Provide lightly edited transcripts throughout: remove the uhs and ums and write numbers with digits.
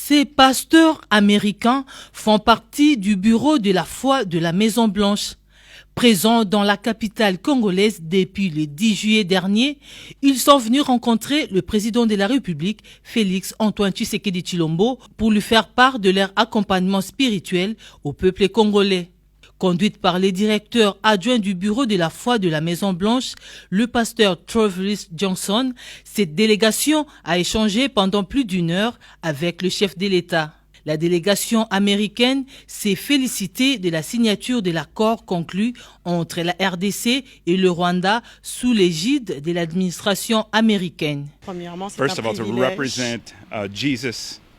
Ces pasteurs américains font partie du bureau de la foi de la Maison-Blanche. Présents dans la capitale congolaise depuis le 10 juillet dernier, ils sont venus rencontrer le président de la République, Félix Antoine Tshisekedi Tshilombo, pour lui faire part de leur accompagnement spirituel au peuple congolais. Conduite par les directeurs adjoints du bureau de la foi de la Maison-Blanche, le pasteur Travis Johnson, cette délégation a échangé pendant plus d'une heure avec le chef de l'État. La délégation américaine s'est félicitée de la signature de l'accord conclu entre la RDC et le Rwanda sous l'égide de l'administration américaine. Premièrement, c'est un privilège.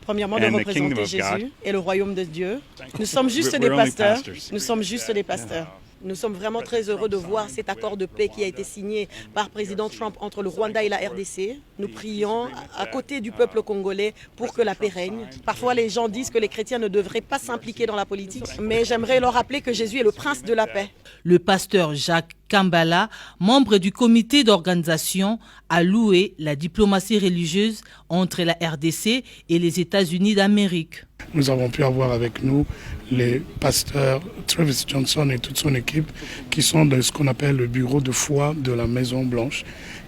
Premièrement, de représenter Jésus et le royaume de Dieu. Nous sommes juste des pasteurs. Nous sommes juste des pasteurs. Nous sommes vraiment très heureux de voir cet accord de paix qui a été signé par président Trump entre le Rwanda et la RDC. Nous prions à côté du peuple congolais pour que la paix règne. Parfois, les gens disent que les chrétiens ne devraient pas s'impliquer dans la politique, mais j'aimerais leur rappeler que Jésus est le prince de la paix. Le pasteur Jacques Kambala, membre du comité d'organisation, a loué la diplomatie religieuse entre la RDC et les États-Unis d'Amérique. Nous avons pu avoir avec nous les pasteurs Travis Johnson et toute son équipe qui sont de ce qu'on appelle le bureau de foi de la Maison-Blanche,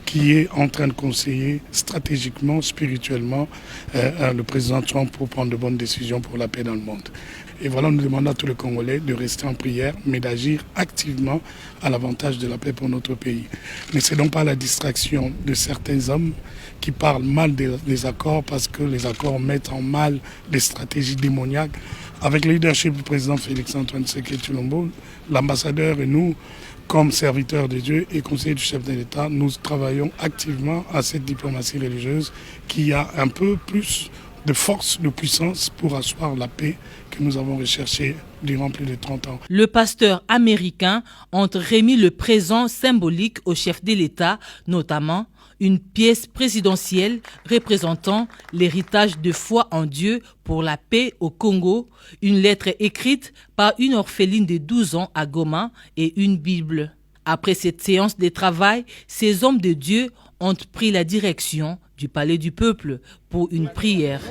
qui est en train de conseiller stratégiquement, spirituellement le président Trump pour prendre de bonnes décisions pour la paix dans le monde. Et voilà, nous demandons à tous les Congolais de rester en prière, mais d'agir activement à l'avantage de la paix pour notre pays. Ne cédons pas à la distraction de certains hommes qui parlent mal des accords parce que les accords mettent en mal des stratégies démoniaques. Avec le leadership du président Félix Antoine Tshisekedi Tshilombo, l'ambassadeur et nous, comme serviteurs de Dieu et conseillers du chef de l'État, nous travaillons activement à cette diplomatie religieuse qui a un peu plus de force, de puissance pour asseoir la paix que nous avons recherchée durant plus de 30 ans. Le pasteur américain a remis le présent symbolique au chef de l'État, notamment une pièce présidentielle représentant l'héritage de foi en Dieu pour la paix au Congo, une lettre écrite par une orpheline de 12 ans à Goma et une Bible. Après cette séance de travail, ces hommes de Dieu ont pris la direction du palais du peuple pour une prière.